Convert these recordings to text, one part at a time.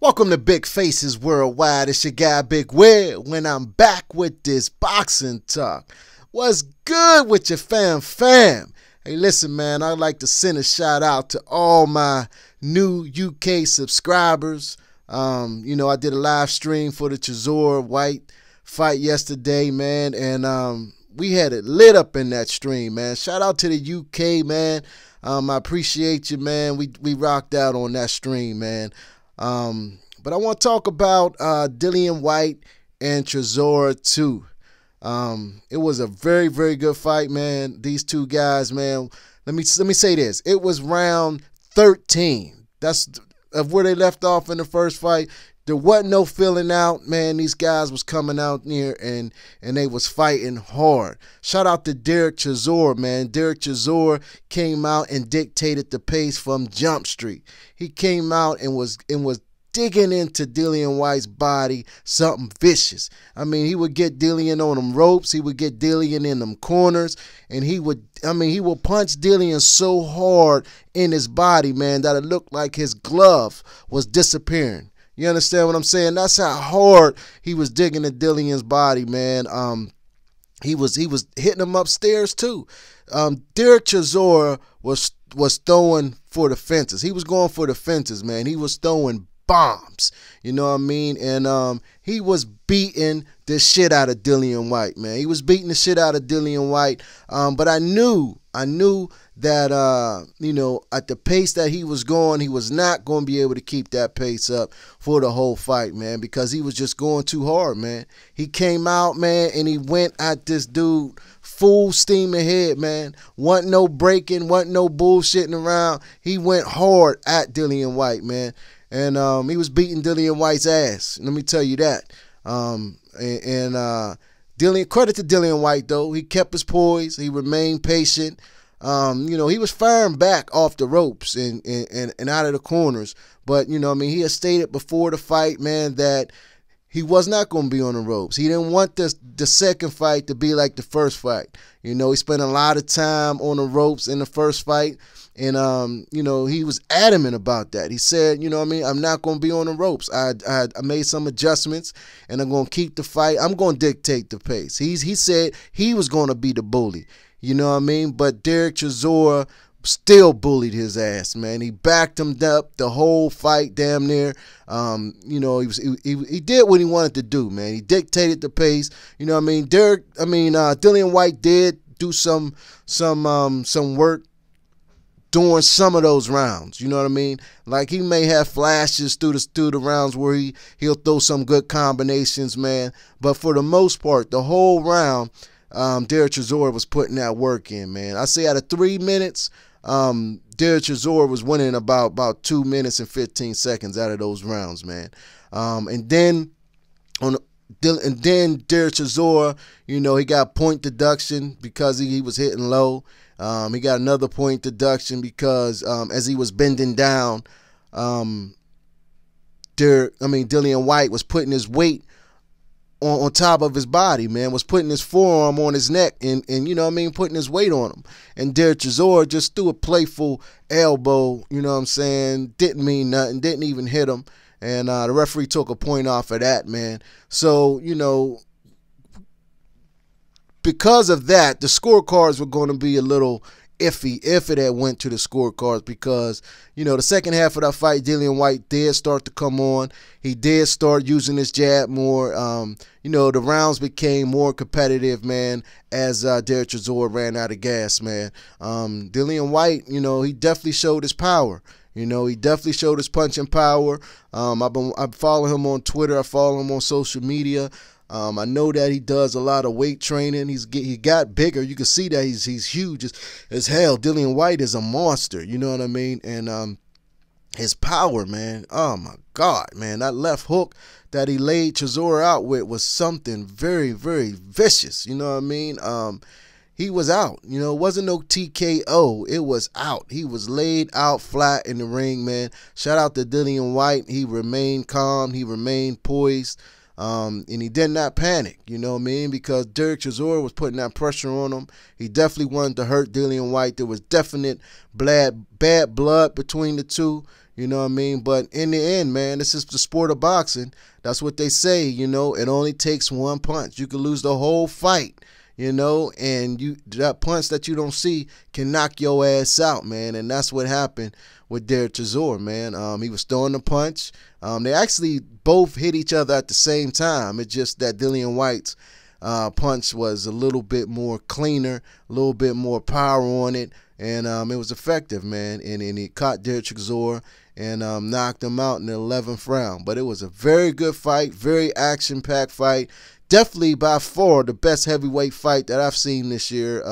Welcome to Big Faces Worldwide. It's your guy Big Will when I'm back with this boxing talk. What's good with your fam? Hey, listen, man, I'd like to send a shout out to all my new UK subscribers. I did a live stream for the Chisora White fight yesterday, man, and we had it lit up in that stream, man. Shout out to the UK, man. I appreciate you, man. We rocked out on that stream, man. But I want to talk about Dillian Whyte and Chisora too. It was a very, very good fight, man. These two guys, man. Let me say this. It was round 13. That's of where they left off in the first fight. There wasn't no filling out, man. These guys was coming out near and they was fighting hard. Shout out to Derek Chisora, man. Derek Chisora came out and dictated the pace from Jump Street. He came out and was digging into Dillian Whyte's body, something vicious. I mean, he would get Dillian on them ropes, he would get Dillian in them corners, and he would punch Dillian so hard in his body, man, that it looked like his glove was disappearing. You understand what I'm saying? That's how hard he was digging at Dillian's body, man. He was hitting him upstairs too. Derek Chisora was throwing for the fences. He was going for the fences, man. He was throwing bombs, you know what I mean? And he was beating the shit out of Dillian Whyte, man. He was beating the shit out of Dillian Whyte. But I knew that at the pace that he was going, he was not going to be able to keep that pace up for the whole fight, man, because he was just going too hard, man. He came out, man, and he went at this dude full steam ahead, man. Wasn't no breaking, wasn't no bullshitting around. He went hard at Dillian Whyte, man. And he was beating Dillian Whyte's ass. Let me tell you that. Credit to Dillian Whyte, though. He kept his poise. He remained patient. He was firing back off the ropes and out of the corners. But, he had stated before the fight, man, that he was not going to be on the ropes. He didn't want the second fight to be like the first fight. He spent a lot of time on the ropes in the first fight. And, he was adamant about that. He said, I'm not going to be on the ropes. I made some adjustments, and I'm going to keep the fight. I'm going to dictate the pace. He said he was going to be the bully. You know what I mean? But Derek Chisora still bullied his ass, man. He backed him up the whole fight damn near. He did what he wanted to do, man. He dictated the pace. You know what I mean? Dillian Whyte did do some work during some of those rounds, you know what I mean? Like, he may have flashes through the rounds where he'll throw some good combinations, man. But for the most part, the whole round, Derek Chisora was putting that work in, man. I say out of 3 minutes, Derek Chisora was winning about 2 minutes and 15 seconds out of those rounds, man. And then Derek Chisora, he got point deduction because he was hitting low. He got another point deduction because as he was bending down, Dillian Whyte was putting his weight on top of his body, man, was putting his forearm on his neck and putting his weight on him. And Derek Chisora just threw a playful elbow, didn't mean nothing, didn't even hit him. And the referee took a point off of that, man. So, because of that, the scorecards were going to be a little iffy if it had went to the scorecards because, the second half of that fight, Dillian Whyte did start to come on. He did start using his jab more. The rounds became more competitive, man, as Derek Chisora ran out of gas, man. Dillian Whyte, he definitely showed his power. He definitely showed his punching power. I follow him on Twitter. I follow him on social media. I know that he does a lot of weight training. He got bigger. You can see that he's huge as hell. Dillian Whyte is a monster. You know what I mean? And his power, man. Oh my God, man. That left hook that he laid Chisora out with was something very, very vicious. You know what I mean? He was out. It wasn't no TKO. It was out. He was laid out flat in the ring, man. Shout out to Dillian Whyte. He remained calm. He remained poised. And he did not panic, you know what I mean, because Derek Chisora was putting that pressure on him. He definitely wanted to hurt Dillian Whyte. There was definite bad blood between the two. You know what I mean? But in the end, man, this is the sport of boxing. That's what they say, you know. It only takes one punch. You could lose the whole fight, you know, and that punch that you don't see can knock your ass out, man. And that's what happened with Derek Chisora, man. He was throwing the punch. They actually both hit each other at the same time. It's just that Dillian Whyte's punch was a little bit more cleaner, a little bit more power on it, and it was effective, man. And he caught Derek Chisora and knocked him out in the 11th round. But it was a very good fight, very action-packed fight. Definitely by far the best heavyweight fight that I've seen this year.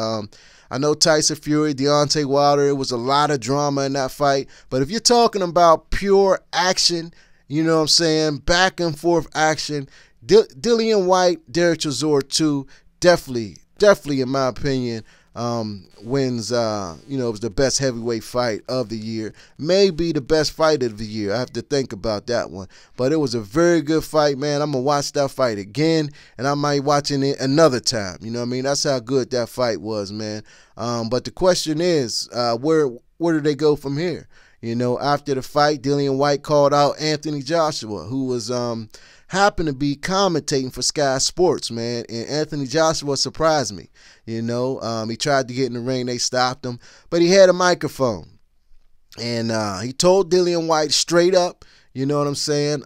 I know Tyson Fury, Deontay Wilder, it was a lot of drama in that fight. But if you're talking about pure action, you know what I'm saying, back and forth action, Dillian Whyte, Derek Chisora 2, definitely in my opinion, wins, you know, it was the best heavyweight fight of the year. Maybe the best fight of the year. I have to think about that one. But it was a very good fight, man. I'm going to watch that fight again, and I might watch it another time. You know what I mean? That's how good that fight was, man. But the question is, where do they go from here? You know, after the fight, Dillian Whyte called out Anthony Joshua, who was happened to be commentating for Sky Sports, man. And Anthony Joshua surprised me. You know, he tried to get in the ring. They stopped him. But he had a microphone. And he told Dillian Whyte straight up, you know what I'm saying?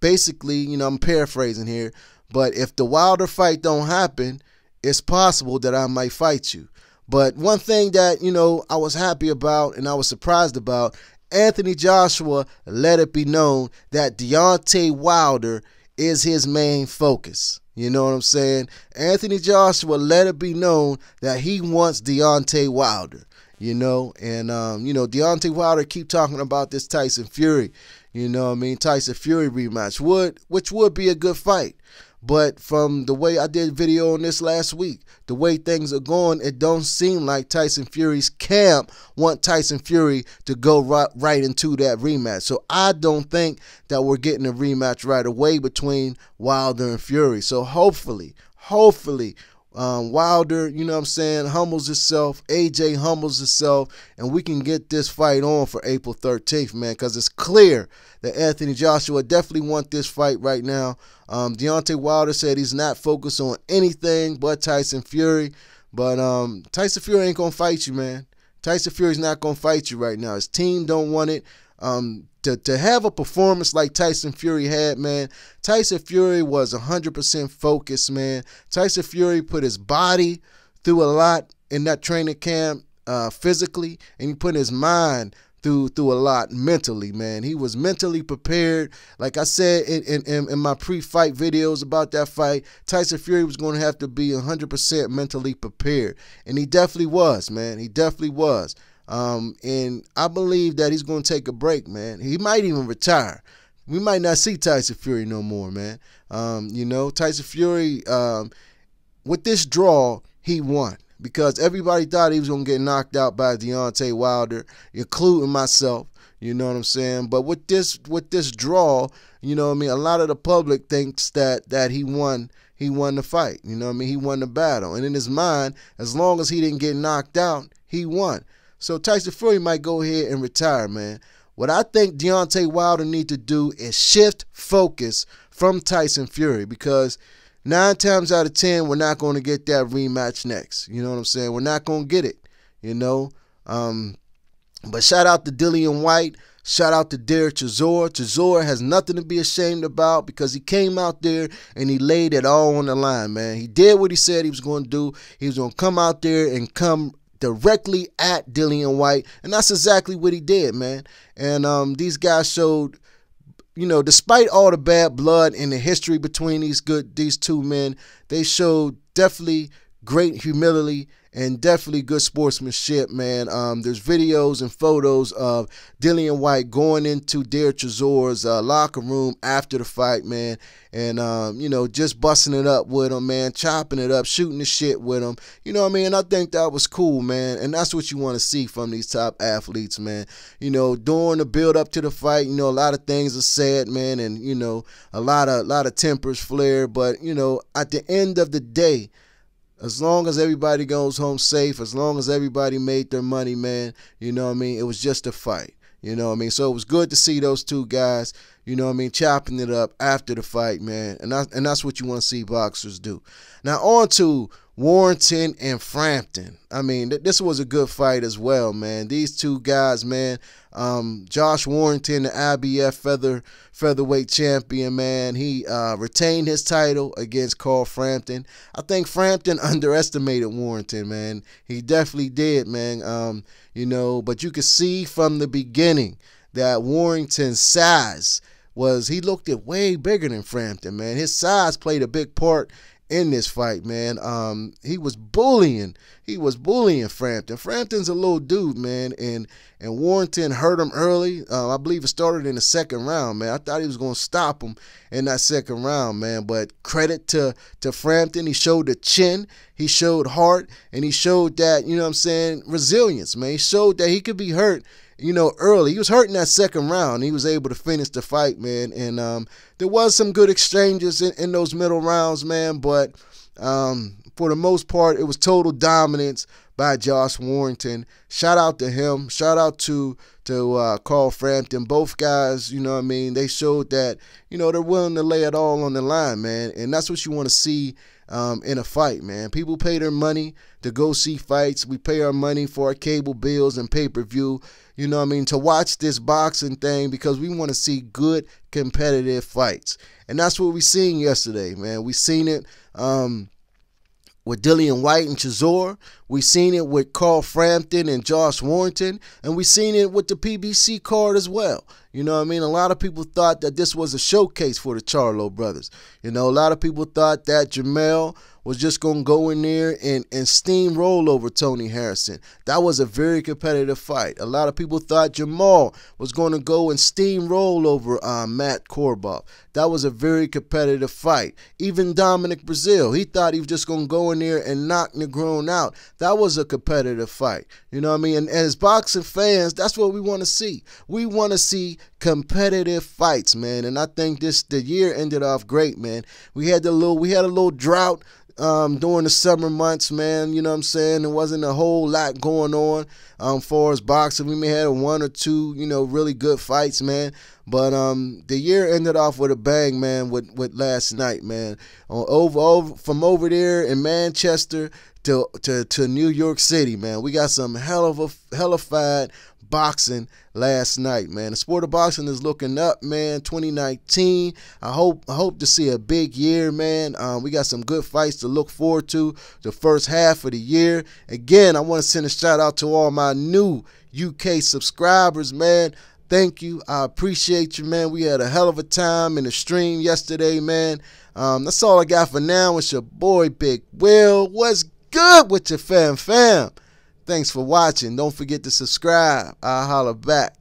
Basically, you know, I'm paraphrasing here. But if the Wilder fight don't happen, it's possible that I might fight you. But one thing that, you know, I was happy about and I was surprised about, Anthony Joshua let it be known that Deontay Wilder is his main focus. You know what I'm saying? Anthony Joshua let it be known that he wants Deontay Wilder. You know, and you know, Deontay Wilder keep talking about this Tyson Fury. You know what I mean? Tyson Fury rematch, which would be a good fight. But from the way I did a video on this last week, the way things are going, it don't seem like Tyson Fury's camp want Tyson Fury to go right into that rematch. So I don't think that we're getting a rematch right away between Wilder and Fury. So hopefully, Wilder, you know what I'm saying, humbles himself, AJ humbles himself, and we can get this fight on for April 13th, man, because it's clear that Anthony Joshua definitely wants this fight right now. Deontay Wilder said he's not focused on anything but Tyson Fury, but Tyson Fury ain't going to fight you, man. Tyson Fury's not going to fight you right now. His team don't want it. To have a performance like Tyson Fury had, man, Tyson Fury was 100% focused, man. Tyson Fury put his body through a lot in that training camp physically, and he put his mind through a lot mentally, man. He was mentally prepared. Like I said in my pre-fight videos about that fight, Tyson Fury was going to have to be 100% mentally prepared, and he definitely was, man. He definitely was. And I believe that he's going to take a break, man. He might even retire. We might not see Tyson Fury no more, man. You know, Tyson Fury, with this draw, he won. Because everybody thought he was going to get knocked out by Deontay Wilder, including myself. You know what I'm saying? But with this draw, you know what I mean, a lot of the public thinks that he won the fight. You know what I mean? He won the battle. And in his mind, as long as he didn't get knocked out, he won. So Tyson Fury might go ahead and retire, man. What I think Deontay Wilder need to do is shift focus from Tyson Fury, because 9 times out of 10, we're not going to get that rematch next. You know what I'm saying? We're not going to get it, you know. But shout out to Dillian Whyte. Shout out to Derek Chisora. Chisora has nothing to be ashamed about, because he came out there and he laid it all on the line, man. He did what he said he was going to do. He was going to come out there and come directly at Dillian Whyte, and that's exactly what he did, man. And these guys showed, you know, despite all the bad blood in the history between these two men, they showed definitely great humility and definitely good sportsmanship, man. There's videos and photos of Dillian Whyte going into Derek Chisora's locker room after the fight, man, and you know, just busting it up with him, man, chopping it up, shooting the shit with him. You know what I mean? I think that was cool, man, and that's what you want to see from these top athletes, man. You know, during the build up to the fight, you know, a lot of things are said, man, and you know, a lot of tempers flare, but you know, at the end of the day, as long as everybody goes home safe, as long as everybody made their money, man, you know what I mean, it was just a fight. You know what I mean? So it was good to see those two guys, you know what I mean, chopping it up after the fight, man. And that's what you want to see boxers do. Now on to Warrington and Frampton. I mean, this was a good fight as well, man. These two guys, man. Josh Warrington, the IBF featherweight champion, man. He retained his title against Carl Frampton. I think Frampton underestimated Warrington, man. He definitely did, man. You know, but you could see from the beginning that Warrington's size he looked it way bigger than Frampton, man. His size played a big part in this fight, man. He was bullying Frampton. Frampton's a little dude, man, and Warrington hurt him early. I believe it started in the second round, man. I thought he was going to stop him in that second round, man. But credit to Frampton. He showed the chin, he showed heart, and he showed that, you know what I'm saying, resilience, man. He showed that he could be hurt, you know, early. He was hurt in that second round. He was able to finish the fight, man. And there was some good exchanges in those middle rounds, man. But for the most part, it was total dominance by Josh Warrington. Shout out to him. Shout out to Carl Frampton. Both guys, you know what I mean, they showed that, you know, they're willing to lay it all on the line, man. And that's what you want to see in a fight, man. People pay their money to go see fights. We pay our money for our cable bills and pay-per-view, you know what I mean, to watch this boxing thing because we want to see good competitive fights. And that's what we seen yesterday, man. We seen it with Dillian Whyte and Chisora. We seen it with Carl Frampton and Josh Warrington. And we seen it with the PBC card as well. You know what I mean? A lot of people thought that this was a showcase for the Charlo brothers. You know, a lot of people thought that Jermell was just going to go in there and steamroll over Tony Harrison. That was a very competitive fight. A lot of people thought Jamal was going to go and steamroll over Matt Korobov. That was a very competitive fight. Even Dominic Brazil, he thought he was just going to go in there and knock Negron out. That was a competitive fight. You know what I mean? And as boxing fans, that's what we want to see. We want to see competitive fights, man. And I think the year ended off great, man. We had a little drought during the summer months, man. You know what I'm saying? There wasn't a whole lot going on far as boxing. We may have had one or two, you know, really good fights, man. But the year ended off with a bang, man, with last night, man. From over there in Manchester to New York City, man. We got some hellified boxing last night, man. The sport of boxing is looking up, man. 2019. I hope to see a big year, man. We got some good fights to look forward to the first half of the year. Again, I want to send a shout out to all my new UK subscribers, man. Thank you. I appreciate you, man. We had a hell of a time in the stream yesterday, man. That's all I got for now. It's your boy Big Will. What's good with your fam? Thanks for watching. Don't forget to subscribe. I'll holler back.